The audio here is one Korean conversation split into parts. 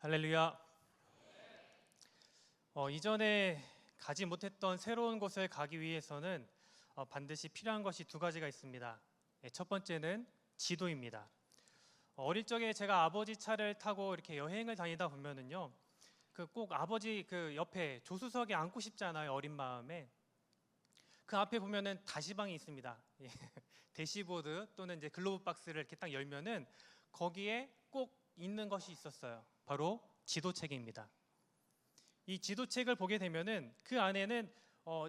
할렐루야. 이전에 가지 못했던 새로운 곳을 가기 위해서는 반드시 필요한 것이 두 가지가 있습니다. 첫 번째는 지도입니다. 어릴 적에 제가 아버지 차를 타고 이렇게 여행을 다니다 보면은요, 꼭 아버지 옆에 조수석에 앉고 싶잖아요. 어린 마음에. 그 앞에 보면은 다시방이 있습니다. 대시보드 또는 이제 글로브 박스를 이렇게 딱 열면은 거기에 꼭 있는 것이 있었어요. 바로 지도책입니다. 이 지도책을 보게 되면은 그 안에는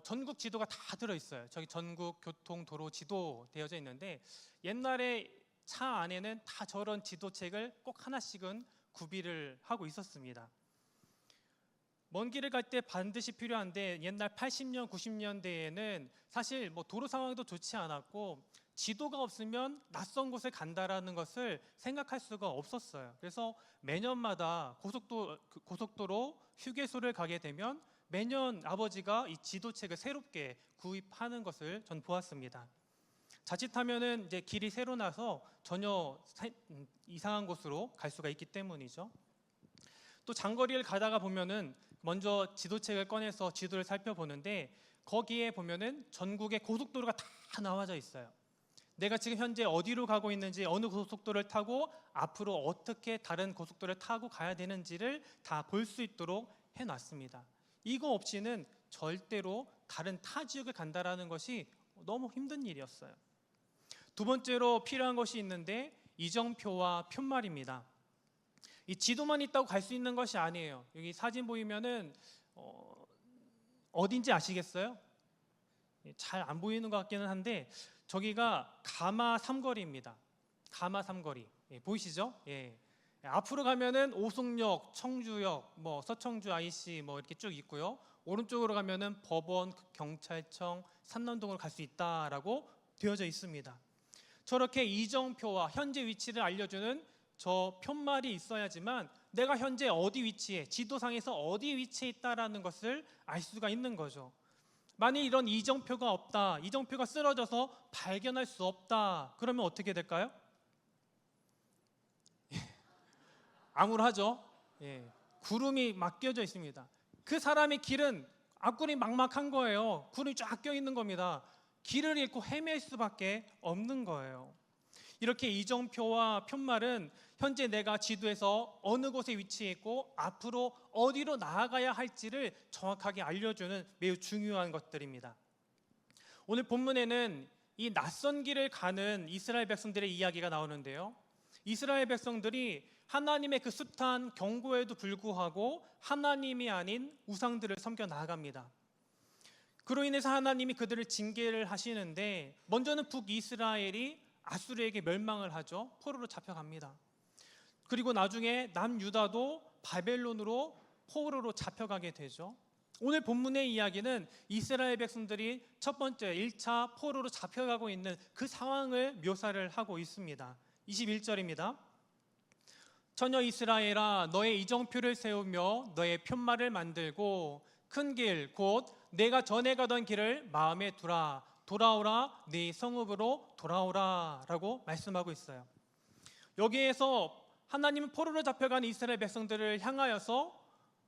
전국 지도가 다 들어있어요. 저기 전국 교통 도로 지도 되어져 있는데, 옛날에 차 안에는 다 저런 지도책을 꼭 하나씩은 구비를 하고 있었습니다. 먼 길을 갈 때 반드시 필요한데, 옛날 80년, 90년대에는 사실 도로 상황도 좋지 않았고 지도가 없으면 낯선 곳에 간다라는 것을 생각할 수가 없었어요. 그래서 매년마다 고속도로 휴게소를 가게 되면 매년 아버지가 이 지도책을 새롭게 구입하는 것을 전 보았습니다. 자칫하면은 이제 길이 새로 나서 전혀 이상한 곳으로 갈 수가 있기 때문이죠. 또 장거리를 가다가 보면은 먼저 지도책을 꺼내서 지도를 살펴보는데, 거기에 보면은 전국의 고속도로가 다 나와져 있어요. 내가 지금 현재 어디로 가고 있는지, 어느 고속도로를 타고 앞으로 어떻게 다른 고속도로를 타고 가야 되는지를 다 볼 수 있도록 해놨습니다. 이거 없이는 절대로 다른 타 지역을 간다라는 것이 너무 힘든 일이었어요. 두 번째로 필요한 것이 있는데, 이정표와 편말입니다. 이 지도만 있다고 갈 수 있는 것이 아니에요. 여기 사진 보이면은 어딘지 아시겠어요? 잘 안 보이는 것 같기는 한데, 저기가 가마 삼거리입니다. 가마 삼거리. 보이시죠? 앞으로 가면은 오송역, 청주역, 서청주 IC 이렇게 쭉 있고요. 오른쪽으로 가면은 법원, 경찰청, 산남동으로 갈 수 있다라고 되어져 있습니다. 저렇게 이정표와 현재 위치를 알려주는 저 편말이 있어야지만 내가 현재 어디 위치에, 지도상에서 어디 위치에 있다라는 것을 알 수가 있는 거죠. 만일 이런 이정표가 없다, 이정표가 쓰러져서 발견할 수 없다, 그러면 어떻게 될까요? 암울하죠. 구름이 막 끼어져 있습니다. 그 사람의 길은 앞구름이 막막한 거예요. 구름이 쫙 껴 있는 겁니다. 길을 잃고 헤맬 수밖에 없는 거예요. 이렇게 이정표와 편말은 현재 내가 지도에서 어느 곳에 위치해 있고 앞으로 어디로 나아가야 할지를 정확하게 알려주는 매우 중요한 것들입니다. 오늘 본문에는 이 낯선 길을 가는 이스라엘 백성들의 이야기가 나오는데요, 이스라엘 백성들이 하나님의 그 숱한 경고에도 불구하고 하나님이 아닌 우상들을 섬겨 나아갑니다. 그로 인해서 하나님이 그들을 징계를 하시는데, 먼저는 북이스라엘이 아수르에게 멸망을 하죠. 포로로 잡혀갑니다. 그리고 나중에 남유다도 바벨론으로 포로로 잡혀가게 되죠. 오늘 본문의 이야기는 이스라엘 백성들이 첫 번째 1차 포로로 잡혀가고 있는 그 상황을 묘사를 하고 있습니다. 21절입니다. 처녀 이스라엘아, 너의 이정표를 세우며 너의 편말을 만들고 큰 길, 곧 내가 전에 가던 길을 마음에 두라. 돌아오라, 네 성읍으로 돌아오라 라고 말씀하고 있어요. 여기에서 하나님은 포로로 잡혀간 이스라엘 백성들을 향하여서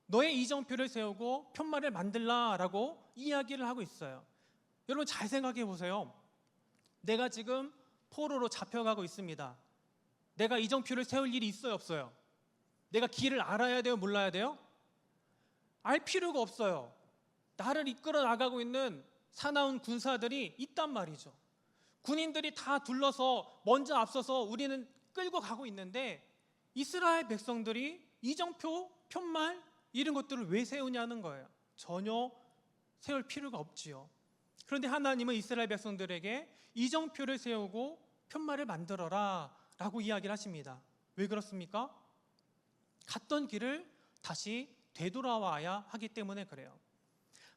너의 이정표를 세우고 편말을 만들라 라고 이야기를 하고 있어요. 여러분 잘 생각해 보세요. 내가 지금 포로로 잡혀가고 있습니다. 내가 이정표를 세울 일이 있어요, 없어요? 내가 길을 알아야 돼요, 몰라야 돼요? 알 필요가 없어요. 나를 이끌어 나가고 있는 사나운 군사들이 있단 말이죠. 군인들이 다 둘러서 먼저 앞서서 우리는 끌고 가고 있는데, 이스라엘 백성들이 이정표, 편말 이런 것들을 왜 세우냐는 거예요. 전혀 세울 필요가 없지요. 그런데 하나님은 이스라엘 백성들에게 이정표를 세우고 편말을 만들어라 라고 이야기를 하십니다. 왜 그렇습니까? 갔던 길을 다시 되돌아와야 하기 때문에 그래요.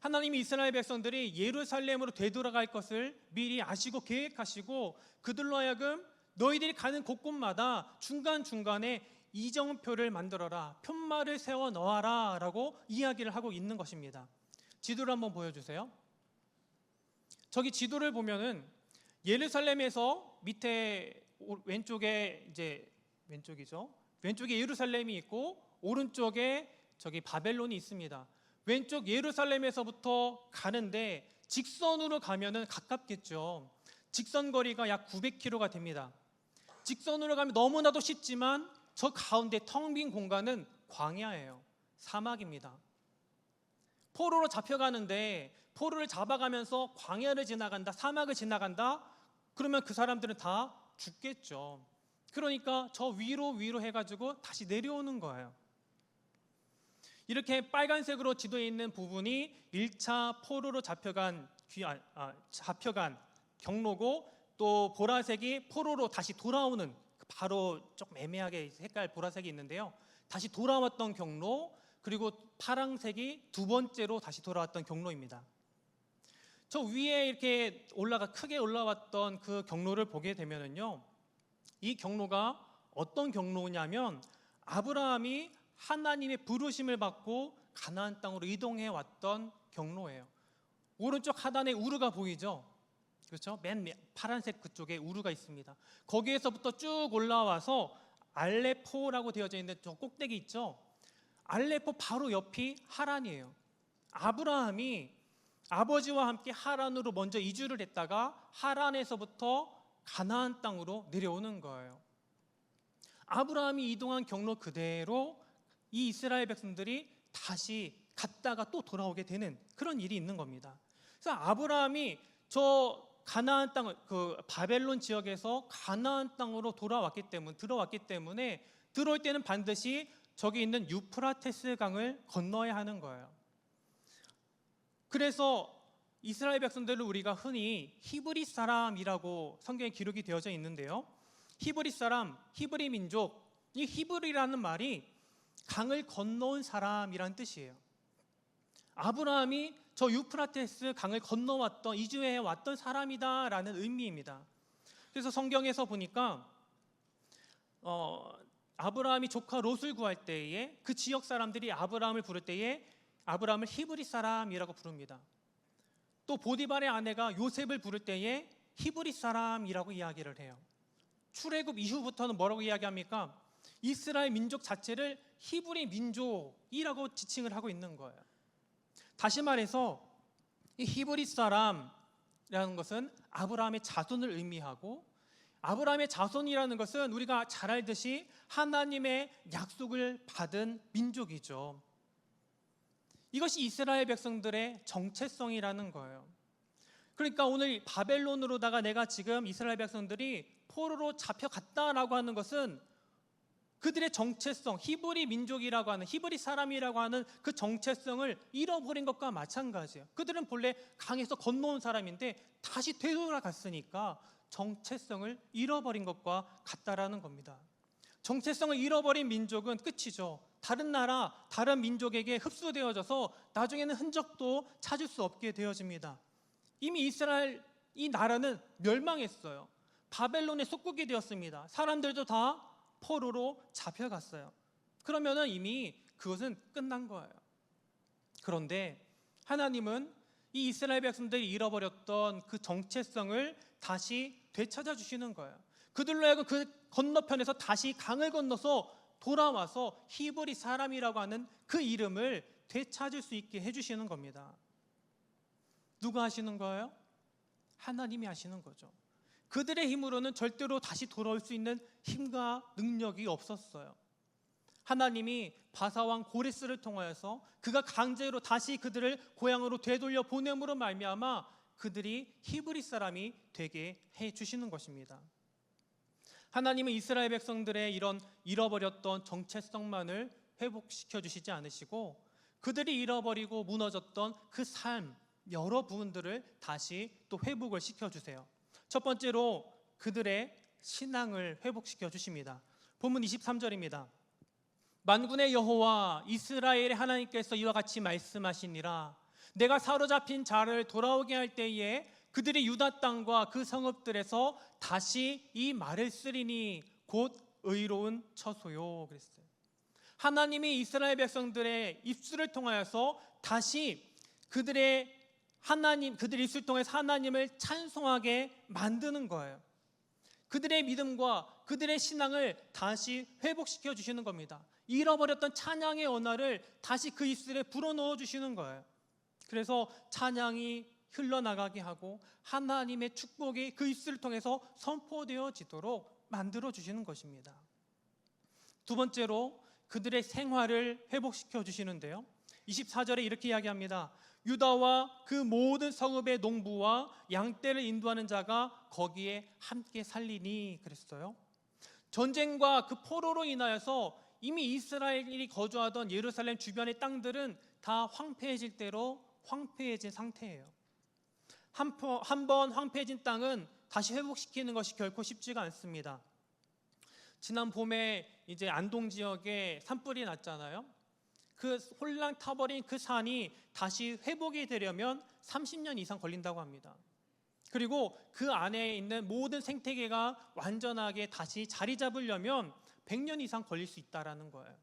하나님이 이스라엘 백성들이 예루살렘으로 되돌아갈 것을 미리 아시고 계획하시고, 그들로 하여금 너희들이 가는 곳곳마다 중간중간에 이정표를 만들어라, 편말을 세워 넣어라 라고 이야기를 하고 있는 것입니다. 지도를 한번 보여주세요. 저기 지도를 보면은 예루살렘에서 밑에 왼쪽에 왼쪽에 예루살렘이 있고, 오른쪽에 저기 바벨론이 있습니다. 왼쪽 예루살렘에서부터 가는데 직선으로 가면은 가깝겠죠. 직선 거리가 약 900km가 됩니다. 직선으로 가면 너무나도 쉽지만 저 가운데 텅 빈 공간은 광야예요. 사막입니다. 포로로 잡혀가는데 포로를 잡아가면서 광야를 지나간다, 사막을 지나간다, 그러면 그 사람들은 다 죽겠죠. 그러니까 저 위로 해가지고 다시 내려오는 거예요. 이렇게 빨간색으로 지도에 있는 부분이 1차 포로로 잡혀간 경로고, 또 보라색이 포로로 다시 돌아오는, 바로 조금 애매하게 색깔 보라색이 있는데요, 다시 돌아왔던 경로, 그리고 파란색이 두 번째로 다시 돌아왔던 경로입니다. 저 위에 이렇게 크게 올라왔던 그 경로를 보게 되면은요, 이 경로가 어떤 경로냐면 아브라함이 하나님의 부르심을 받고 가나안 땅으로 이동해 왔던 경로예요. 오른쪽 하단에 우르가 보이죠? 그렇죠? 맨 파란색 그쪽에 우르가 있습니다. 거기에서부터 쭉 올라와서 알레포라고 되어져 있는 저 꼭대기 있죠? 알레포 바로 옆이 하란이에요. 아브라함이 아버지와 함께 하란으로 먼저 이주를 했다가 하란에서부터 가나안 땅으로 내려오는 거예요. 아브라함이 이동한 경로 그대로 이 이스라엘 백성들이 다시 갔다가 또 돌아오게 되는 그런 일이 있는 겁니다. 그래서 아브라함이 저 가나안 땅, 그 바벨론 지역에서 가나안 땅으로 들어왔기 때문에 들어올 때는 반드시 저기 있는 유프라테스 강을 건너야 하는 거예요. 그래서 이스라엘 백성들을 우리가 흔히 히브리 사람이라고 성경에 기록이 되어져 있는데요, 히브리 사람, 히브리 민족, 이 히브리라는 말이 강을 건너온 사람이란 뜻이에요. 아브라함이 저 유프라테스 강을 건너왔던, 이주해 왔던 사람이다라는 의미입니다. 그래서 성경에서 보니까 아브라함이 조카 롯을 구할 때에 그 지역 사람들이 아브라함을 부를 때에 아브라함을 히브리 사람이라고 부릅니다. 또 보디발의 아내가 요셉을 부를 때에 히브리 사람이라고 이야기를 해요. 출애굽 이후부터는 뭐라고 이야기합니까? 이스라엘 민족 자체를 히브리 민족이라고 지칭을 하고 있는 거예요. 다시 말해서 이 히브리 사람이라는 것은 아브라함의 자손을 의미하고, 아브라함의 자손이라는 것은 우리가 잘 알듯이 하나님의 약속을 받은 민족이죠. 이것이 이스라엘 백성들의 정체성이라는 거예요. 그러니까 오늘 바벨론으로다가 내가 지금 이스라엘 백성들이 포로로 잡혀갔다라고 하는 것은 그들의 정체성, 히브리 민족이라고 하는, 히브리 사람이라고 하는 그 정체성을 잃어버린 것과 마찬가지예요. 그들은 본래 강에서 건너온 사람인데 다시 되돌아갔으니까 정체성을 잃어버린 것과 같다라는 겁니다. 정체성을 잃어버린 민족은 끝이죠. 다른 나라, 다른 민족에게 흡수되어져서 나중에는 흔적도 찾을 수 없게 되어집니다. 이미 이스라엘, 이 나라는 멸망했어요. 바벨론의 속국이 되었습니다. 사람들도 다 포로로 잡혀갔어요. 그러면은 이미 그것은 끝난 거예요. 그런데 하나님은 이 이스라엘 백성들이 잃어버렸던 그 정체성을 다시 되찾아 주시는 거예요. 그들로 하여금 그 건너편에서 다시 강을 건너서 돌아와서 히브리 사람이라고 하는 그 이름을 되찾을 수 있게 해주시는 겁니다. 누가 하시는 거예요? 하나님이 하시는 거죠. 그들의 힘으로는 절대로 다시 돌아올 수 있는 힘과 능력이 없었어요. 하나님이 바사왕 고레스를 통하여서 그가 강제로 다시 그들을 고향으로 되돌려 보냄으로 말미암아 그들이 히브리 사람이 되게 해주시는 것입니다. 하나님은 이스라엘 백성들의 이런 잃어버렸던 정체성만을 회복시켜 주시지 않으시고 그들이 잃어버리고 무너졌던 그 삶, 여러 부분들을 다시 또 회복을 시켜주세요. 첫 번째로 그들의 신앙을 회복시켜 주십니다. 본문 23절입니다. 만군의 여호와 이스라엘의 하나님께서 이와 같이 말씀하시니라. 내가 사로잡힌 자를 돌아오게 할 때에 그들이 유다 땅과 그 성읍들에서 다시 이 말을 쓰리니 곧 의로운 처소요. 그랬어요. 하나님이 이스라엘 백성들의 입술을 통하여서 다시 그들의 입술을 통해서 하나님을 찬송하게 만드는 거예요. 그들의 믿음과 그들의 신앙을 다시 회복시켜 주시는 겁니다. 잃어버렸던 찬양의 언어를 다시 그 입술에 불어넣어 주시는 거예요. 그래서 찬양이 흘러나가게 하고 하나님의 축복이 그 입술을 통해서 선포되어지도록 만들어 주시는 것입니다. 두 번째로 그들의 생활을 회복시켜 주시는데요, 24절에 이렇게 이야기합니다. 유다와 그 모든 성읍의 농부와 양떼를 인도하는 자가 거기에 함께 살리니 그랬어요. 전쟁과 그 포로로 인하여서 이미 이스라엘이 거주하던 예루살렘 주변의 땅들은 다 황폐해질 대로 황폐해진 상태예요. 한번 황폐해진 땅은 다시 회복시키는 것이 결코 쉽지가 않습니다. 지난 봄에 이제 안동 지역에 산불이 났잖아요. 그 홀랑 타버린 그 산이 다시 회복이 되려면 30년 이상 걸린다고 합니다. 그리고 그 안에 있는 모든 생태계가 완전하게 다시 자리 잡으려면 100년 이상 걸릴 수 있다라는 거예요.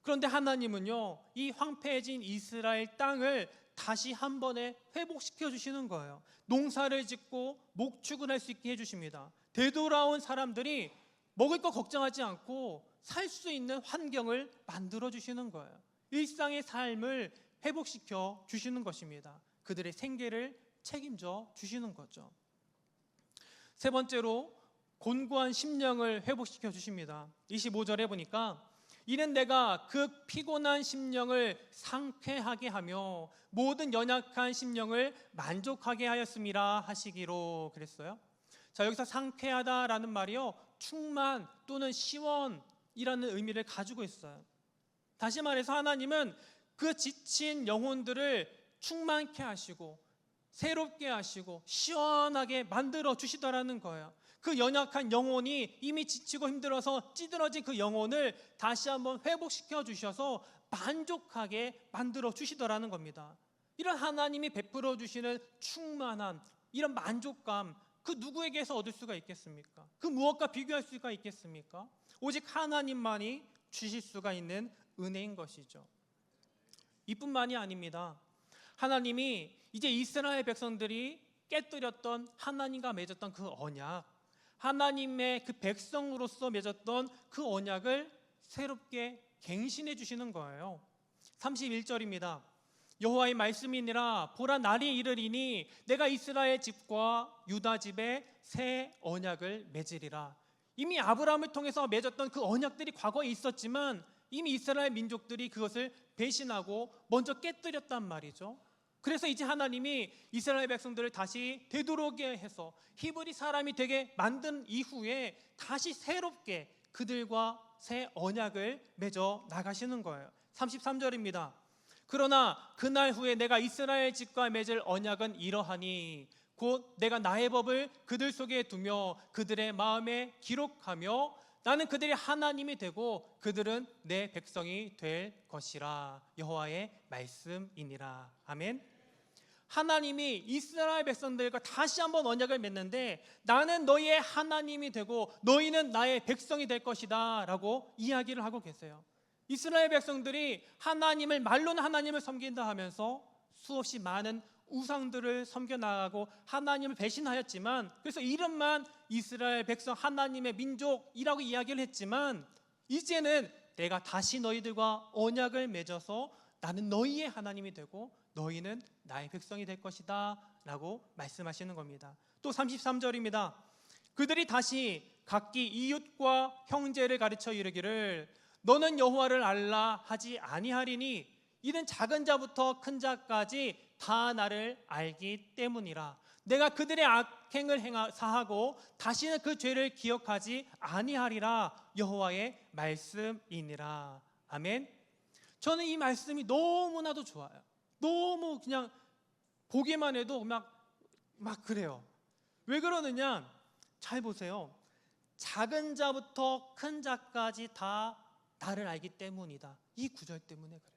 그런데 하나님은요, 이 황폐해진 이스라엘 땅을 다시 한 번에 회복시켜 주시는 거예요. 농사를 짓고 목축을 할 수 있게 해주십니다. 되돌아온 사람들이 먹을 거 걱정하지 않고 살 수 있는 환경을 만들어 주시는 거예요. 일상의 삶을 회복시켜 주시는 것입니다. 그들의 생계를 책임져 주시는 거죠. 세 번째로 곤고한 심령을 회복시켜 주십니다. 25절에 보니까 이는 내가 그 피곤한 심령을 상쾌하게 하며 모든 연약한 심령을 만족하게 하였음이라 하시기로 그랬어요. 자, 여기서 상쾌하다라는 말이요, 충만 또는 시원이라는 의미를 가지고 있어요. 다시 말해서 하나님은 그 지친 영혼들을 충만케 하시고 새롭게 하시고 시원하게 만들어 주시더라는 거예요. 그 연약한 영혼이 이미 지치고 힘들어서 찌들어진 그 영혼을 다시 한번 회복시켜 주셔서 만족하게 만들어 주시더라는 겁니다. 이런 하나님이 베풀어 주시는 충만함, 이런 만족감, 그 누구에게서 얻을 수가 있겠습니까? 그 무엇과 비교할 수가 있겠습니까? 오직 하나님만이 주실 수가 있는 은혜인 것이죠. 이뿐만이 아닙니다. 하나님이 이제 이스라엘 백성들이 깨뜨렸던 하나님과 맺었던 그 언약, 하나님의 그 백성으로서 맺었던 그 언약을 새롭게 갱신해 주시는 거예요. 31절입니다. 여호와의 말씀이니라 보라 날이 이르리니 내가 이스라엘 집과 유다 집에 새 언약을 맺으리라. 이미 아브라함을 통해서 맺었던 그 언약들이 과거에 있었지만 이미 이스라엘 민족들이 그것을 배신하고 먼저 깨뜨렸단 말이죠. 그래서 이제 하나님이 이스라엘 백성들을 다시 되돌아오게 해서 히브리 사람이 되게 만든 이후에 다시 새롭게 그들과 새 언약을 맺어 나가시는 거예요. 33절입니다. 그러나 그날 후에 내가 이스라엘 집과 맺을 언약은 이러하니 곧 내가 나의 법을 그들 속에 두며 그들의 마음에 기록하며 나는 그들의 하나님이 되고 그들은 내 백성이 될 것이라. 여호와의 말씀이니라. 아멘. 하나님이 이스라엘 백성들과 다시 한번 언약을 맺는데 나는 너희의 하나님이 되고 너희는 나의 백성이 될 것이다 라고 이야기를 하고 계세요. 이스라엘 백성들이 하나님을 말로는 하나님을 섬긴다 하면서 수없이 많은 우상들을 섬겨나가고 하나님을 배신하였지만, 그래서 이름만 이스라엘 백성 하나님의 민족이라고 이야기를 했지만 이제는 내가 다시 너희들과 언약을 맺어서 나는 너희의 하나님이 되고 너희는 나의 백성이 될 것이다 라고 말씀하시는 겁니다. 또 33절입니다. 그들이 다시 각기 이웃과 형제를 가르쳐 이르기를 너는 여호와를 알라 하지 아니하리니 이는 작은 자부터 큰 자까지 다 나를 알기 때문이라. 내가 그들의 악행을 사하고 다시는 그 죄를 기억하지 아니하리라. 여호와의 말씀이니라. 아멘. 저는 이 말씀이 너무나도 좋아요. 너무 그냥 보기만 해도 막 그래요. 왜 그러느냐? 잘 보세요. 작은 자부터 큰 자까지 다 나를 알기 때문이다. 이 구절 때문에 그래요.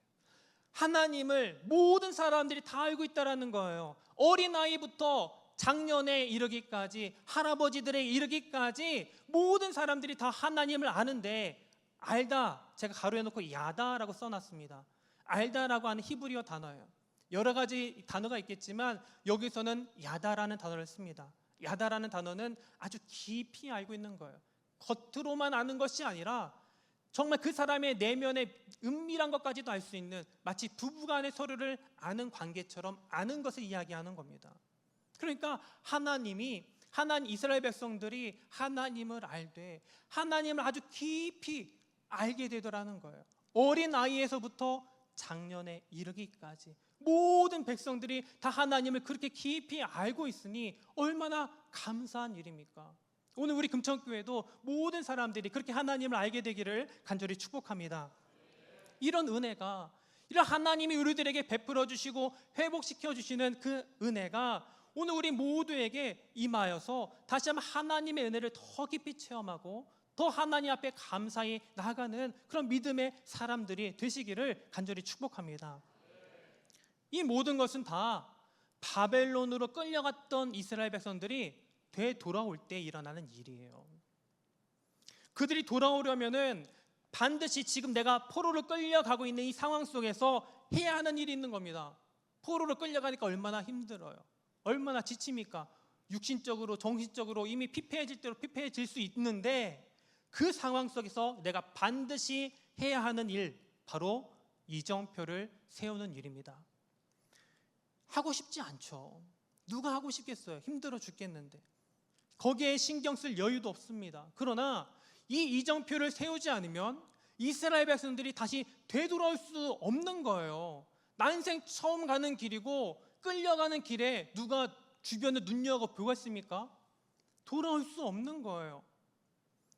하나님을 모든 사람들이 다 알고 있다라는 거예요. 어린아이부터 장년에 이르기까지, 할아버지들에 이르기까지 모든 사람들이 다 하나님을 아는데, 알다, 제가 가로에 놓고 야다라고 써놨습니다. 알다라고 하는 히브리어 단어예요. 여러 가지 단어가 있겠지만 여기서는 야다라는 단어를 씁니다. 야다라는 단어는 아주 깊이 알고 있는 거예요. 겉으로만 아는 것이 아니라 정말 그 사람의 내면의 은밀한 것까지도 알 수 있는, 마치 부부간의 서로를 아는 관계처럼 아는 것을 이야기하는 겁니다. 그러니까 이스라엘 백성들이 하나님을 알되 하나님을 아주 깊이 알게 되더라는 거예요. 어린 아이에서부터 장년에 이르기까지 모든 백성들이 다 하나님을 그렇게 깊이 알고 있으니 얼마나 감사한 일입니까? 오늘 우리 금천교회도 모든 사람들이 그렇게 하나님을 알게 되기를 간절히 축복합니다. 이런 은혜가, 이런 하나님이 우리들에게 베풀어 주시고 회복시켜 주시는 그 은혜가 오늘 우리 모두에게 임하여서 다시 한번 하나님의 은혜를 더 깊이 체험하고 더 하나님 앞에 감사히 나아가는 그런 믿음의 사람들이 되시기를 간절히 축복합니다. 이 모든 것은 다 바벨론으로 끌려갔던 이스라엘 백성들이 되돌아올 때 일어나는 일이에요. 그들이 돌아오려면은 반드시 지금 내가 포로로 끌려가고 있는 이 상황 속에서 해야 하는 일이 있는 겁니다. 포로로 끌려가니까 얼마나 힘들어요. 얼마나 지칩니까? 육신적으로, 정신적으로 이미 피폐해질 대로 피폐해질 수 있는데 그 상황 속에서 내가 반드시 해야 하는 일, 바로 이정표를 세우는 일입니다. 하고 싶지 않죠. 누가 하고 싶겠어요? 힘들어 죽겠는데. 거기에 신경 쓸 여유도 없습니다. 그러나 이 이정표를 세우지 않으면 이스라엘 백성들이 다시 되돌아올 수 없는 거예요. 난생 처음 가는 길이고 끌려가는 길에 누가 주변에 눈여겨보겠습니까? 돌아올 수 없는 거예요.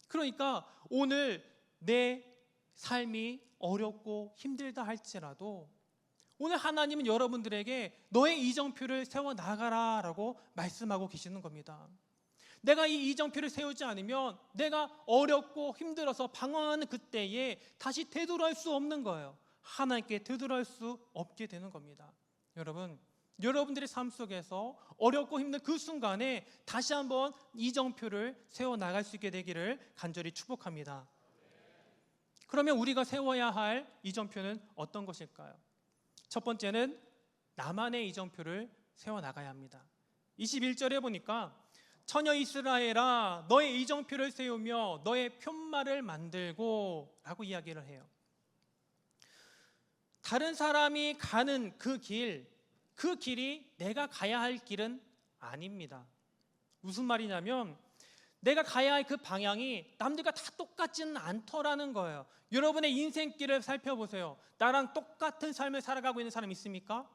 그러니까 오늘 내 삶이 어렵고 힘들다 할지라도 오늘 하나님은 여러분들에게 너의 이정표를 세워나가라 라고 말씀하고 계시는 겁니다. 내가 이 이정표를 세우지 않으면 내가 어렵고 힘들어서 방황하는 그때에 다시 되돌아올 수 없는 거예요. 하나님께 되돌아올 수 없게 되는 겁니다. 여러분들의 삶 속에서 어렵고 힘든 그 순간에 다시 한번 이정표를 세워나갈 수 있게 되기를 간절히 축복합니다. 그러면 우리가 세워야 할 이정표는 어떤 것일까요? 첫 번째는 나만의 이정표를 세워나가야 합니다. 21절에 보니까 처녀 이스라엘아 너의 이정표를 세우며 너의 편말을 만들고 라고 이야기를 해요. 다른 사람이 가는 그 길이 내가 가야 할 길은 아닙니다. 무슨 말이냐면 내가 가야 할 그 방향이 남들과 다 똑같지는 않더라는 거예요. 여러분의 인생길을 살펴보세요. 나랑 똑같은 삶을 살아가고 있는 사람 있습니까?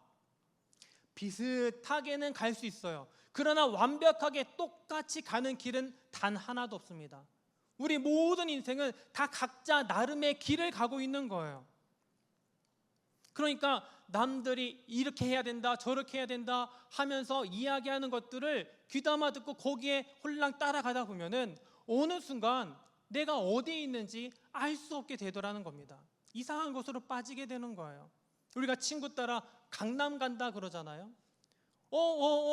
비슷하게는 갈 수 있어요. 그러나 완벽하게 똑같이 가는 길은 단 하나도 없습니다. 우리 모든 인생은 다 각자 나름의 길을 가고 있는 거예요. 그러니까 남들이 이렇게 해야 된다 저렇게 해야 된다 하면서 이야기하는 것들을 귀담아 듣고 거기에 홀랑 따라가다 보면은 어느 순간 내가 어디에 있는지 알 수 없게 되더라는 겁니다. 이상한 곳으로 빠지게 되는 거예요. 우리가 친구 따라 강남 간다 그러잖아요.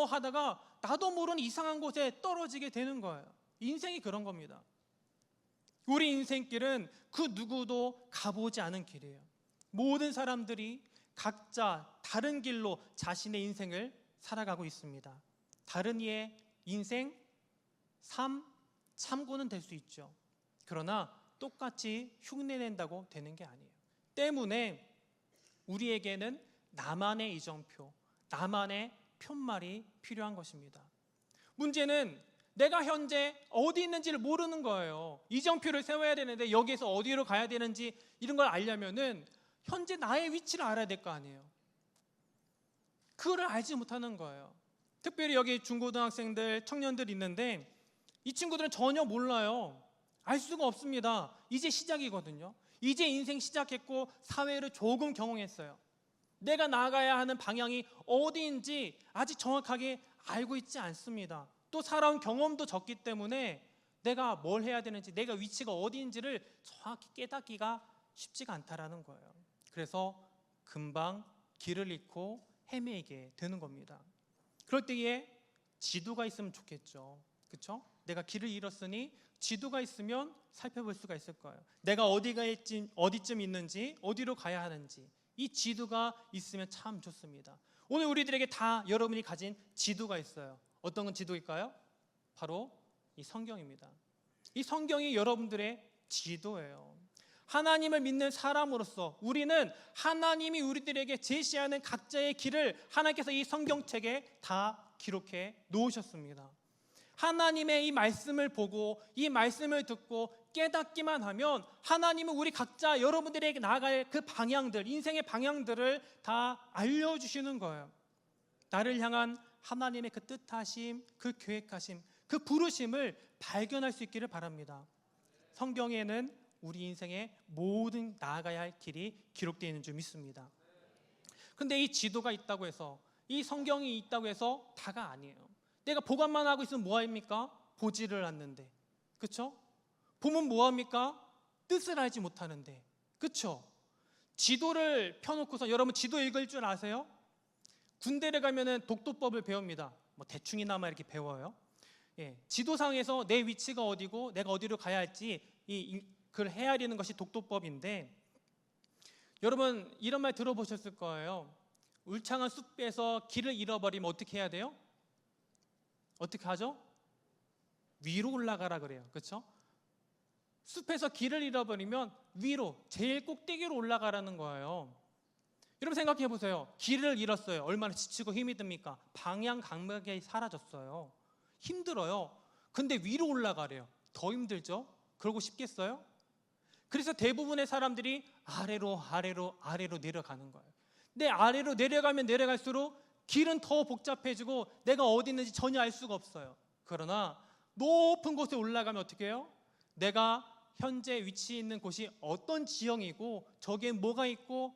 하다가 나도 모르는 이상한 곳에 떨어지게 되는 거예요. 인생이 그런 겁니다. 우리 인생길은 그 누구도 가보지 않은 길이에요. 모든 사람들이 각자 다른 길로 자신의 인생을 살아가고 있습니다. 다른 이의 인생, 삶, 참고는 될 수 있죠. 그러나 똑같이 흉내낸다고 되는 게 아니에요. 때문에 우리에게는 나만의 이정표, 나만의 편말이 필요한 것입니다. 문제는 내가 현재 어디 있는지를 모르는 거예요. 이정표를 세워야 되는데 여기에서 어디로 가야 되는지 이런 걸 알려면은 현재 나의 위치를 알아야 될 거 아니에요. 그거를 알지 못하는 거예요. 특별히 여기 중고등학생들, 청년들 있는데 이 친구들은 전혀 몰라요. 알 수가 없습니다. 이제 시작이거든요. 이제 인생 시작했고 사회를 조금 경험했어요. 내가 나아가야 하는 방향이 어디인지 아직 정확하게 알고 있지 않습니다. 또 살아온 경험도 적기 때문에 내가 뭘 해야 되는지, 내가 위치가 어디인지를 정확히 깨닫기가 쉽지가 않다라는 거예요. 그래서 금방 길을 잃고 헤매게 되는 겁니다. 그럴 때에 지도가 있으면 좋겠죠. 그렇죠? 내가 길을 잃었으니 지도가 있으면 살펴볼 수가 있을 거예요. 내가 어디쯤 있는지, 어디로 가야 하는지 이 지도가 있으면 참 좋습니다. 오늘 우리들에게 다 여러분이 가진 지도가 있어요. 어떤 지도일까요? 바로 이 성경입니다. 이 성경이 여러분들의 지도예요. 하나님을 믿는 사람으로서 우리는 하나님이 우리들에게 제시하는 각자의 길을 하나님께서 이 성경책에 다 기록해 놓으셨습니다. 하나님의 이 말씀을 보고 이 말씀을 듣고 깨닫기만 하면 하나님은 우리 각자 여러분들에게 나아갈 그 방향들, 인생의 방향들을 다 알려주시는 거예요. 나를 향한 하나님의 그 뜻하심, 그 계획하심, 그 부르심을 발견할 수 있기를 바랍니다. 성경에는 우리 인생의 모든 나아가야 할 길이 기록되어 있는 줄 믿습니다. 그런데 이 지도가 있다고 해서, 이 성경이 있다고 해서 다가 아니에요. 내가 보관만 하고 있으면 뭐합니까? 보지를 않는데, 그렇죠? 보면 뭐합니까? 뜻을 알지 못하는데, 그렇죠? 지도를 펴놓고서, 여러분 지도 읽을 줄 아세요? 군대를 가면은 독도법을 배웁니다. 뭐 대충이나마 이렇게 배워요. 지도상에서 내 위치가 어디고 내가 어디로 가야 할지 그걸 헤아리는 것이 독도법인데, 여러분 이런 말 들어보셨을 거예요. 울창한 숲에서 길을 잃어버리면 어떻게 해야 돼요? 어떻게 하죠? 위로 올라가라 그래요. 그렇죠? 숲에서 길을 잃어버리면 위로, 제일 꼭대기로 올라가라는 거예요. 여러분 생각해 보세요. 길을 잃었어요. 얼마나 지치고 힘이 듭니까? 방향 감각이 사라졌어요. 힘들어요. 근데 위로 올라가래요. 더 힘들죠? 그러고 싶겠어요? 그래서 대부분의 사람들이 아래로 내려가는 거예요. 근데 아래로 내려가면 내려갈수록 길은 더 복잡해지고 내가 어디 있는지 전혀 알 수가 없어요. 그러나 높은 곳에 올라가면 어떻게 해요? 내가 현재 위치해 있는 곳이 어떤 지형이고 저기에 뭐가 있고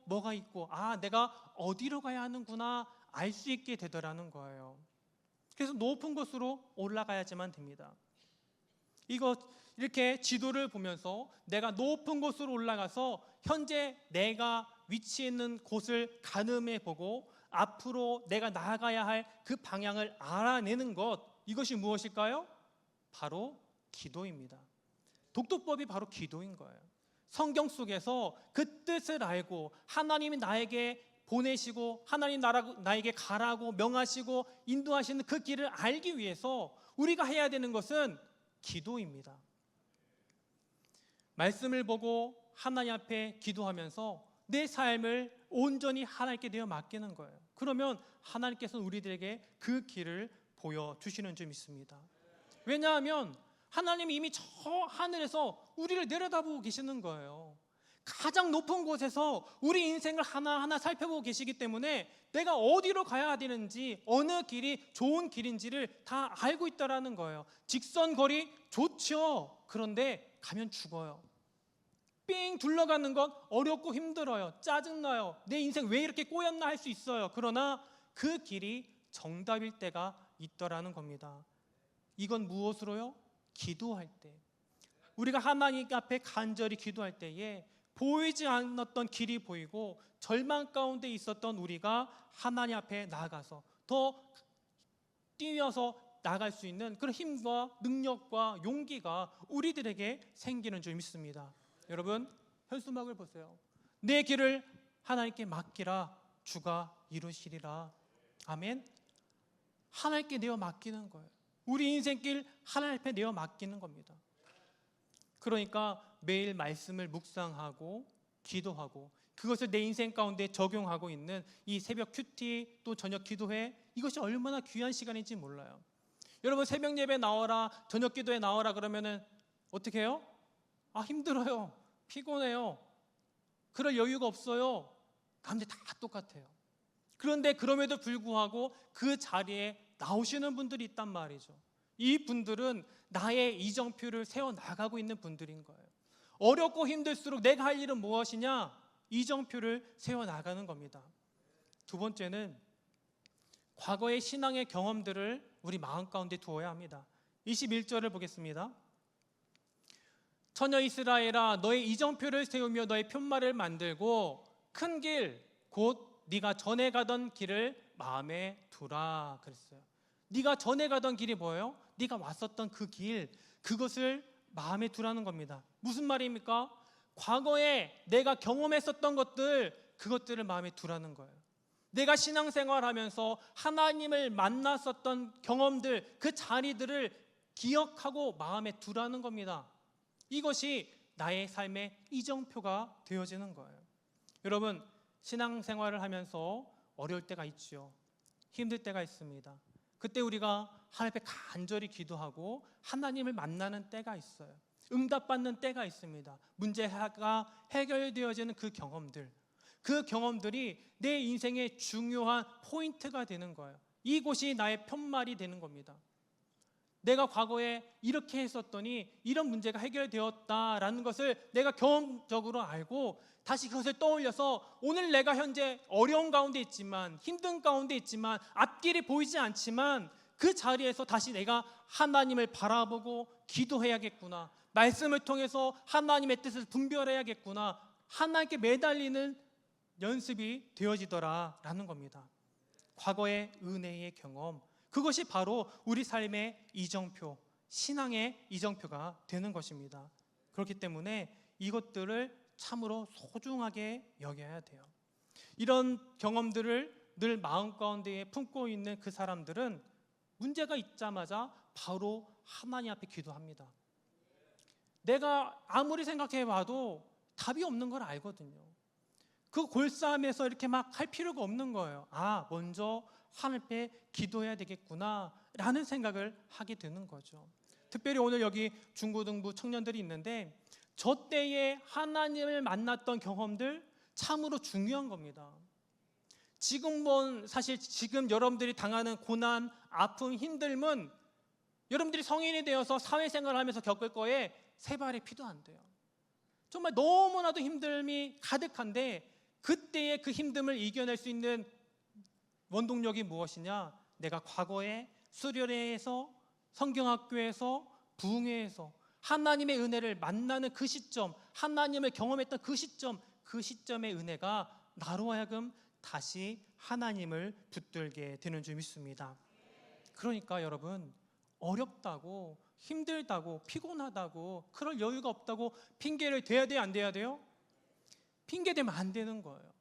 내가 어디로 가야 하는구나 알 수 있게 되더라는 거예요. 그래서 높은 곳으로 올라가야지만 됩니다. 이렇게 지도를 보면서 내가 높은 곳으로 올라가서 현재 내가 위치해 있는 곳을 가늠해 보고 앞으로 내가 나아가야 할 그 방향을 알아내는 것, 이것이 무엇일까요? 바로 기도입니다. 독도법이 바로 기도인 거예요. 성경 속에서 그 뜻을 알고 하나님이 나에게 보내시고 하나님 나에게 가라고 명하시고 인도하시는 그 길을 알기 위해서 우리가 해야 되는 것은 기도입니다. 말씀을 보고 하나님 앞에 기도하면서 내 삶을 온전히 하나님께 내어 맡기는 거예요. 그러면 하나님께서는 우리들에게 그 길을 보여주시는 줄 믿습니다. 왜냐하면 하나님이 이미 저 하늘에서 우리를 내려다보고 계시는 거예요. 가장 높은 곳에서 우리 인생을 하나하나 살펴보고 계시기 때문에 내가 어디로 가야 되는지, 어느 길이 좋은 길인지를 다 알고 있다라는 거예요. 직선 거리 좋죠. 그런데 가면 죽어요. 삥 둘러가는 건 어렵고 힘들어요. 짜증나요. 내 인생 왜 이렇게 꼬였나 할 수 있어요. 그러나 그 길이 정답일 때가 있더라는 겁니다. 이건 무엇으로요? 기도할 때, 우리가 하나님 앞에 간절히 기도할 때에 보이지 않았던 길이 보이고 절망 가운데 있었던 우리가 하나님 앞에 나아가서 더 뛰어서 나갈 수 있는 그런 힘과 능력과 용기가 우리들에게 생기는 줄 믿습니다. 여러분 현수막을 보세요. 내 길을 하나님께 맡기라, 주가 이루시리라. 아멘. 하나님께 내어 맡기는 거예요. 우리 인생길 하나님 앞에 내어 맡기는 겁니다. 그러니까 매일 말씀을 묵상하고 기도하고 그것을 내 인생 가운데 적용하고 있는 이 새벽 큐티 또 저녁 기도회, 이것이 얼마나 귀한 시간인지 몰라요. 여러분 새벽 예배 나와라, 저녁 기도회 나와라 그러면은 어떻게 해요? 힘들어요. 피곤해요. 그럴 여유가 없어요. 남들 다 똑같아요. 그런데 그럼에도 불구하고 그 자리에 나오시는 분들이 있단 말이죠. 이 분들은 나의 이정표를 세워나가고 있는 분들인 거예요. 어렵고 힘들수록 내가 할 일은 무엇이냐? 이정표를 세워나가는 겁니다. 두 번째는 과거의 신앙의 경험들을 우리 마음 가운데 두어야 합니다. 21절을 보겠습니다. 처녀 이스라엘아, 너의 이정표를 세우며 너의 편말을 만들고 큰 길, 곧 네가 전에 가던 길을 마음에 두라 그랬어요. 네가 전에 가던 길이 뭐예요? 네가 왔었던 그 길, 그것을 마음에 두라는 겁니다. 무슨 말입니까? 과거에 내가 경험했었던 것들, 그것들을 마음에 두라는 거예요. 내가 신앙생활하면서 하나님을 만났었던 경험들, 그 자리들을 기억하고 마음에 두라는 겁니다. 이것이 나의 삶의 이정표가 되어지는 거예요. 여러분, 신앙생활을 하면서 어려울 때가 있죠. 힘들 때가 있습니다. 그때 우리가 하나님 앞에 간절히 기도하고 하나님을 만나는 때가 있어요. 응답받는 때가 있습니다. 문제가 해결되어지는 그 경험들이 내 인생의 중요한 포인트가 되는 거예요. 이곳이 나의 편말이 되는 겁니다. 내가 과거에 이렇게 했었더니 이런 문제가 해결되었다라는 것을 내가 경험적으로 알고 다시 그것을 떠올려서 오늘 내가 현재 어려운 가운데 있지만, 힘든 가운데 있지만, 앞길이 보이지 않지만 그 자리에서 다시 내가 하나님을 바라보고 기도해야겠구나, 말씀을 통해서 하나님의 뜻을 분별해야겠구나, 하나님께 매달리는 연습이 되어지더라라는 겁니다. 과거의 은혜의 경험, 그것이 바로 우리 삶의 이정표, 신앙의 이정표가 되는 것입니다. 그렇기 때문에 이것들을 참으로 소중하게 여겨야 돼요. 이런 경험들을 늘 마음 가운데에 품고 있는 그 사람들은 문제가 있자마자 바로 하나님 앞에 기도합니다. 내가 아무리 생각해 봐도 답이 없는 걸 알거든요. 그 골싸움에서 이렇게 막 할 필요가 없는 거예요. 먼저 하나님 앞에 기도해야 되겠구나 라는 생각을 하게 되는 거죠. 특별히 오늘 여기 중고등부 청년들이 있는데 저 때에 하나님을 만났던 경험들 참으로 중요한 겁니다. 사실 지금 여러분들이 당하는 고난, 아픔, 힘듦은 여러분들이 성인이 되어서 사회생활을 하면서 겪을 거에 세 발의 피도 안 돼요. 정말 너무나도 힘듦이 가득한데 그때의 그 힘듦을 이겨낼 수 있는 원동력이 무엇이냐? 내가 과거에 수련회에서, 성경학교에서, 부흥회에서 하나님의 은혜를 만나는 그 시점, 하나님을 경험했던 그 시점의 은혜가 나로 하여금 다시 하나님을 붙들게 되는 줄 믿습니다. 그러니까 여러분, 어렵다고, 힘들다고, 피곤하다고, 그럴 여유가 없다고 핑계를 대야 돼요, 안 대야 돼요? 핑계 대면 안 되는 거예요.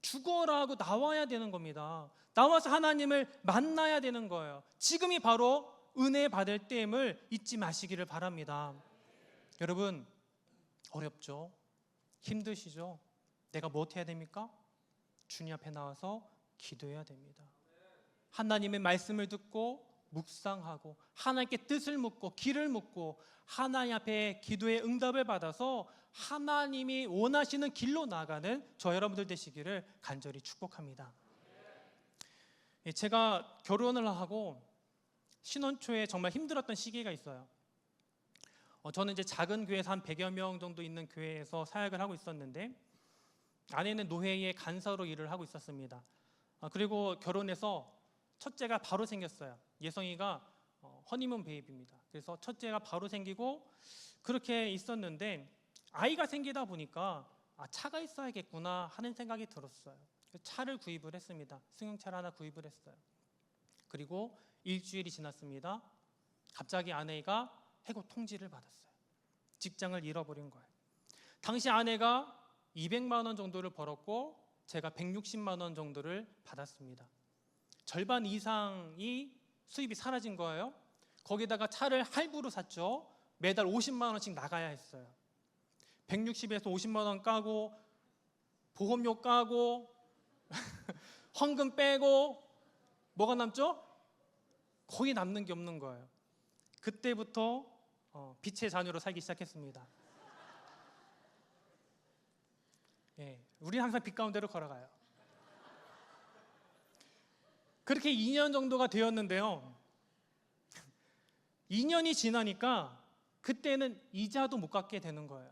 죽어라 하고 나와야 되는 겁니다. 나와서 하나님을 만나야 되는 거예요. 지금이 바로 은혜 받을 때임을 잊지 마시기를 바랍니다. 여러분, 어렵죠? 힘드시죠? 내가 뭐 해야 됩니까? 주님 앞에 나와서 기도해야 됩니다. 하나님의 말씀을 듣고 묵상하고 하나님께 뜻을 묻고 길을 묻고 하나님 앞에 기도의 응답을 받아서 하나님이 원하시는 길로 나아가는 저 여러분들 되시기를 간절히 축복합니다. 제가 결혼을 하고 신혼 초에 정말 힘들었던 시기가 있어요. 저는 이제 작은 교회에서 한 100여 명 정도 있는 교회에서 사역을 하고 있었는데 아내는 노회의 간사로 일을 하고 있었습니다. 그리고 결혼해서 첫째가 바로 생겼어요. 예성이가 허니문 베이비입니다. 그래서 첫째가 바로 생기고 그렇게 있었는데 아이가 생기다 보니까 차가 있어야겠구나 하는 생각이 들었어요. 차를 구입을 했습니다. 승용차를 하나 구입을 했어요. 그리고 일주일이 지났습니다. 갑자기 아내가 해고 통지를 받았어요. 직장을 잃어버린 거예요. 당시 아내가 200만 원 정도를 벌었고 제가 160만 원 정도를 받았습니다. 절반 이상이 수입이 사라진 거예요. 거기다가 차를 할부로 샀죠. 매달 50만 원씩 나가야 했어요. 160에서 50만 원 까고 보험료 까고 헌금 빼고 뭐가 남죠? 거의 남는 게 없는 거예요. 그때부터 빛의 자녀로 살기 시작했습니다. 우리는 항상 빛 가운데로 걸어가요. 그렇게 2년 정도가 되었는데요. 2년이 지나니까 그때는 이자도 못 갚게 되는 거예요.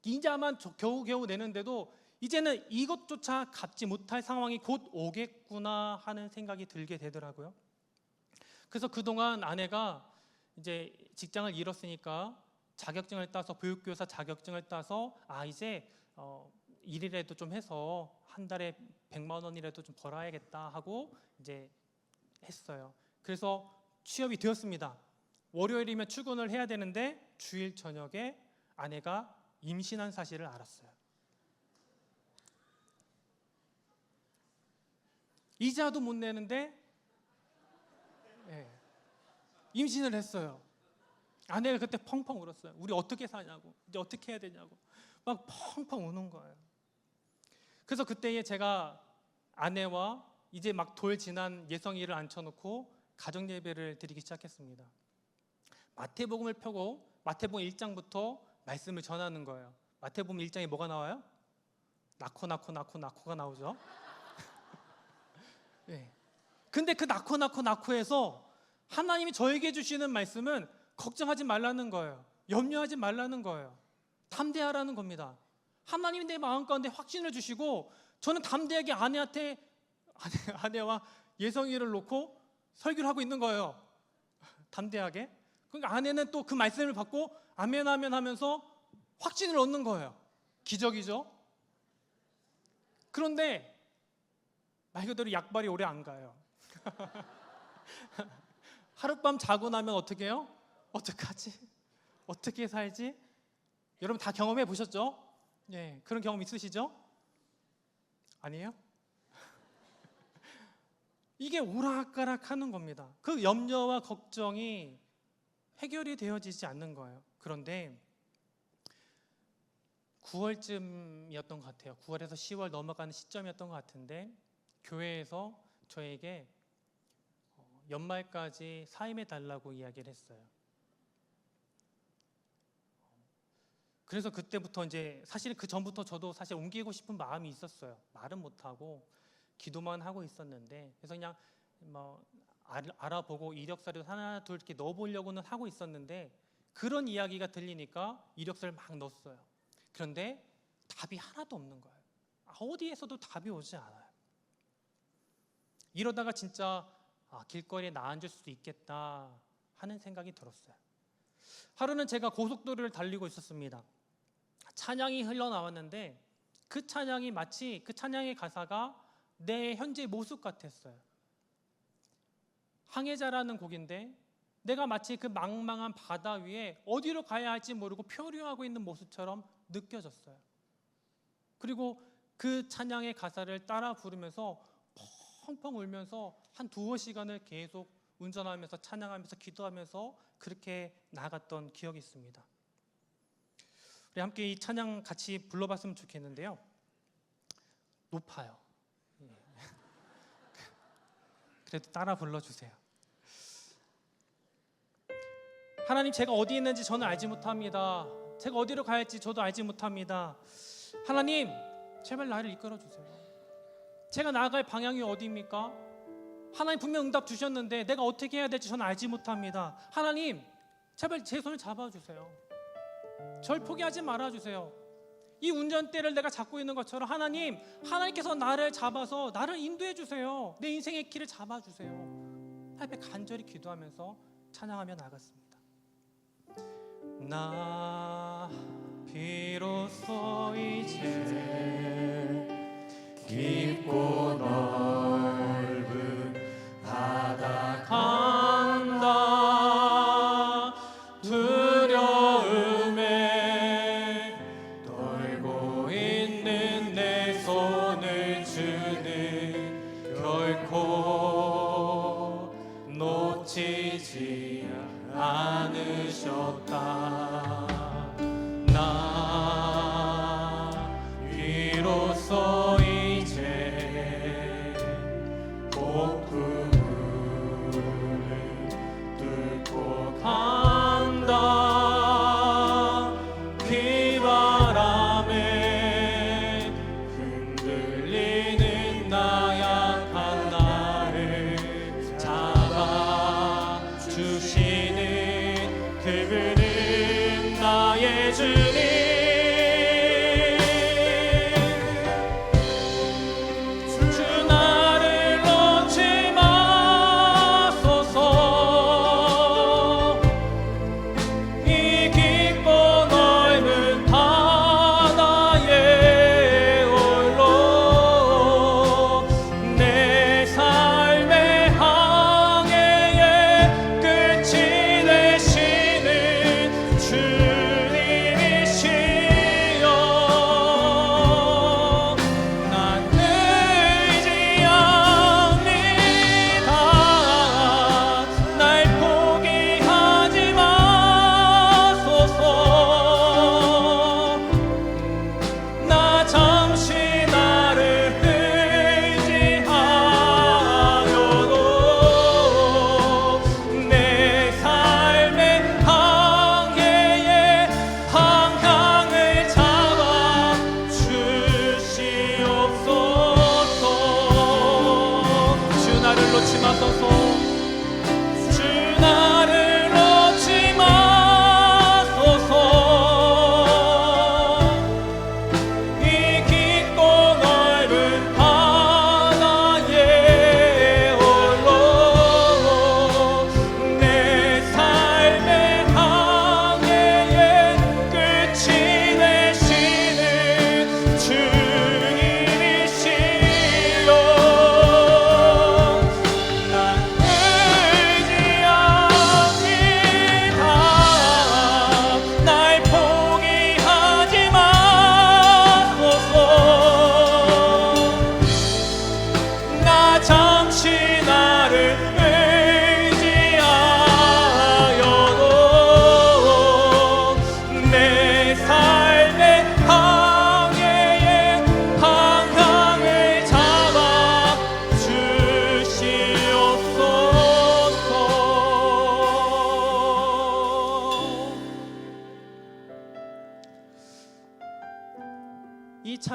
이자만 겨우겨우 내는데도 이제는 이것조차 갚지 못할 상황이 곧 오겠구나 하는 생각이 들게 되더라고요. 그래서 그동안 아내가 이제 직장을 잃었으니까 자격증을 따서 보육교사 자격증을 따서 이제 일이라도 좀 해서 한 달에 100만 원이라도 좀 벌어야겠다 하고 이제 했어요. 그래서 취업이 되었습니다. 월요일이면 출근을 해야 되는데 주일 저녁에 아내가 임신한 사실을 알았어요. 이자도 못 내는데 임신을 했어요. 아내가 그때 펑펑 울었어요. 우리 어떻게 사냐고, 이제 어떻게 해야 되냐고 막 펑펑 우는 거예요. 그래서 그때에 제가 아내와 이제 막 돌 지난 예성이를 앉혀놓고 가정 예배를 드리기 시작했습니다. 마태복음을 펴고 마태복음 1장부터 말씀을 전하는 거예요. 마태복음 1장에 뭐가 나와요? 낳고가 나오죠. 네. 근데 그 낳고에서 하나님이 저에게 주시는 말씀은 걱정하지 말라는 거예요. 염려하지 말라는 거예요. 담대하라는 겁니다. 하나님이 내 마음 가운데 확신을 주시고 저는 담대하게 아내와 예성이를 놓고 설교를 하고 있는 거예요. 담대하게. 그러니까 아내는 또 그 말씀을 받고 아멘 아멘 하면서 확신을 얻는 거예요. 기적이죠. 그런데 말 그대로 약발이 오래 안 가요. 하룻밤 자고 나면 어떻게 해요? 어떡하지? 어떻게 살지? 여러분 다 경험해 보셨죠? 예, 그런 경험 있으시죠? 아니에요? 이게 오락가락 하는 겁니다. 그 염려와 걱정이 해결이 되어지지 않는 거예요. 그런데 9월쯤이었던 것 같아요. 9월에서 10월 넘어가는 시점이었던 것 같은데 교회에서 저에게 연말까지 사임해 달라고 이야기를 했어요. 그래서 그때부터 이제 사실 그 전부터 저도 사실 옮기고 싶은 마음이 있었어요. 말은 못하고 기도만 하고 있었는데 그래서 그냥 뭐 알아보고 이력서를 하나 둘 이렇게 넣어보려고는 하고 있었는데 그런 이야기가 들리니까 이력서를 막 넣었어요. 그런데 답이 하나도 없는 거예요. 어디에서도 답이 오지 않아요. 이러다가 진짜 길거리에 나앉을 수도 있겠다 하는 생각이 들었어요. 하루는 제가 고속도로를 달리고 있었습니다. 찬양이 흘러나왔는데 그 찬양이 마치 그 찬양의 가사가 내 현재 모습 같았어요. 항해자라는 곡인데 내가 마치 그 망망한 바다 위에 어디로 가야 할지 모르고 표류하고 있는 모습처럼 느껴졌어요. 그리고 그 찬양의 가사를 따라 부르면서 펑펑 울면서 한 2-3시간을 계속 운전하면서 찬양하면서 기도하면서 그렇게 나갔던 기억이 있습니다. 우리 함께 이 찬양 같이 불러봤으면 좋겠는데요. 높아요. 그래도 따라 불러주세요. 하나님, 제가 어디 있는지 저는 알지 못합니다. 제가 어디로 가야 할지 저도 알지 못합니다. 하나님, 제발 나를 이끌어주세요. 제가 나아갈 방향이 어디입니까? 하나님 분명 응답 주셨는데 내가 어떻게 해야 될지 저는 알지 못합니다. 하나님, 제발 제 손을 잡아주세요. 절 포기하지 말아주세요. 이 운전대를 내가 잡고 있는 것처럼 하나님께서 나를 잡아서 나를 인도해 주세요. 내 인생의 길을 잡아주세요. 하나님께 간절히 기도하면서 찬양하며 나갔습니다. 나 비로소 이제 깊고 넓은 바다 간다. 두려움에 떨고 있는 내 손을 주는 결코 놓치지 않으셨다. 나 비로소 이제 폭풍을 뚫고 간다. 비바람에 흔들리는 나약한 나를 잡아주시는 그분을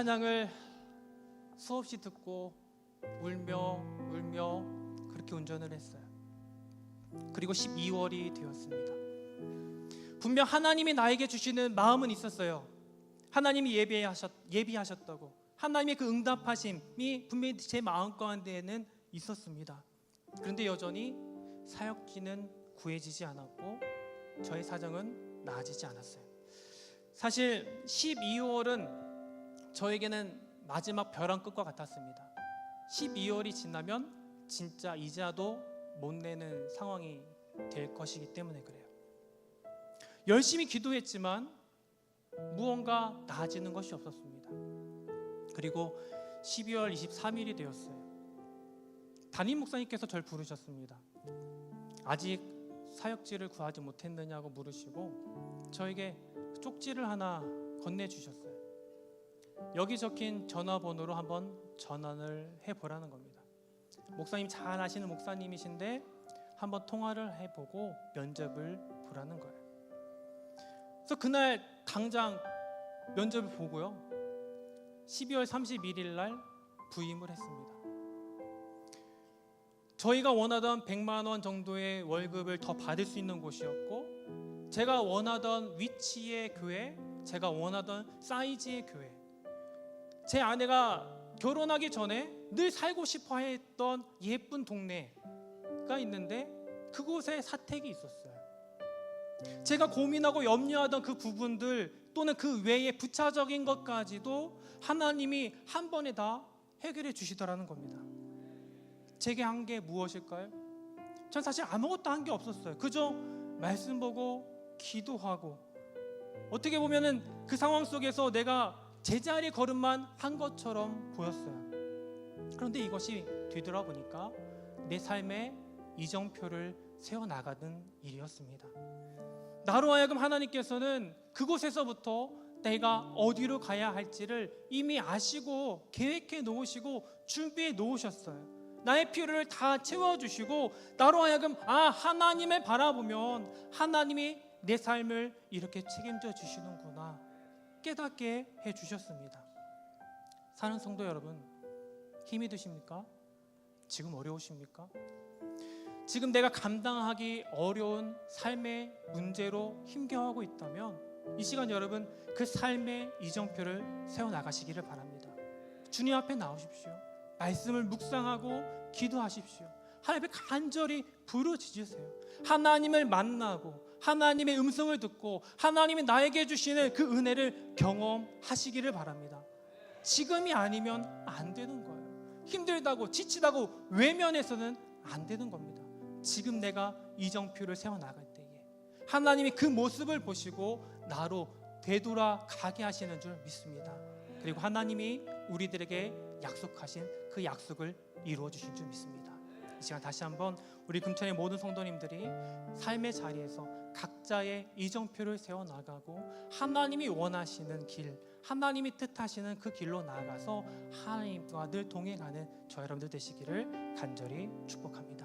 찬양을 수없이 듣고 울며 그렇게 운전을 했어요. 그리고 12월이 되었습니다. 분명 하나님이 나에게 주시는 마음은 있었어요. 하나님이 예비하셨다고, 하나님의 그 응답하심이 분명히 제 마음 가운데에는 있었습니다. 그런데 여전히 사역지는 구해지지 않았고 저의 사정은 나아지지 않았어요. 사실 12월은 저에게는 마지막 벼랑 끝과 같았습니다. 12월이 지나면 진짜 이자도 못 내는 상황이 될 것이기 때문에 그래요. 열심히 기도했지만 무언가 나아지는 것이 없었습니다. 그리고 12월 23일이 되었어요. 담임 목사님께서 저를 부르셨습니다. 아직 사역지를 구하지 못했느냐고 물으시고 저에게 쪽지를 하나 건네주셨어요. 여기 적힌 전화번호로 한번 전화를 해보라는 겁니다. 목사님 잘 아시는 목사님이신데 한번 통화를 해보고 면접을 보라는 거예요. 그래서 그날 당장 면접을 보고요, 12월 31일 날 부임을 했습니다. 저희가 원하던 100만 원 정도의 월급을 더 받을 수 있는 곳이었고, 제가 원하던 위치의 교회, 제가 원하던 사이즈의 교회, 제 아내가 결혼하기 전에 늘 살고 싶어 했던 예쁜 동네가 있는데 그곳에 사택이 있었어요. 제가 고민하고 염려하던 그 부분들 또는 그 외의 부차적인 것까지도 하나님이 한 번에 다 해결해 주시더라는 겁니다. 제게 한 게 무엇일까요? 전 사실 아무것도 한 게 없었어요. 그저 말씀 보고 기도하고, 어떻게 보면은 그 상황 속에서 내가 제자리 걸음만 한 것처럼 보였어요. 그런데 이것이 뒤돌아보니까 내 삶의 이정표를 세워나가는 일이었습니다. 나로 하여금 하나님께서는 그곳에서부터 내가 어디로 가야 할지를 이미 아시고 계획해 놓으시고 준비해 놓으셨어요. 나의 필요를 다 채워주시고 나로 하여금 하나님을 바라보면 하나님이 내 삶을 이렇게 책임져 주시는구나 깨닫게 해주셨습니다. 사는 성도 여러분, 힘이 드십니까? 지금 어려우십니까? 지금 내가 감당하기 어려운 삶의 문제로 힘겨워하고 있다면 이 시간 여러분 그 삶의 이정표를 세워나가시기를 바랍니다. 주님 앞에 나오십시오. 말씀을 묵상하고 기도하십시오. 하나님 앞에 간절히 부르짖으세요. 하나님을 만나고 하나님의 음성을 듣고 하나님이 나에게 주시는 그 은혜를 경험하시기를 바랍니다. 지금이 아니면 안 되는 거예요. 힘들다고 지치다고 외면해서는 안 되는 겁니다. 지금 내가 이정표를 세워나갈 때에 하나님이 그 모습을 보시고 나로 되돌아가게 하시는 줄 믿습니다. 그리고 하나님이 우리들에게 약속하신 그 약속을 이루어 주신 줄 믿습니다. 이 시간 다시 한번 우리 금천의 모든 성도님들이 삶의 자리에서 각자의 이정표를 세워나가고 하나님이 원하시는 길, 하나님이 뜻하시는 그 길로 나아가서 하나님과 늘 동행하는 저 여러분들 되시기를 간절히 축복합니다.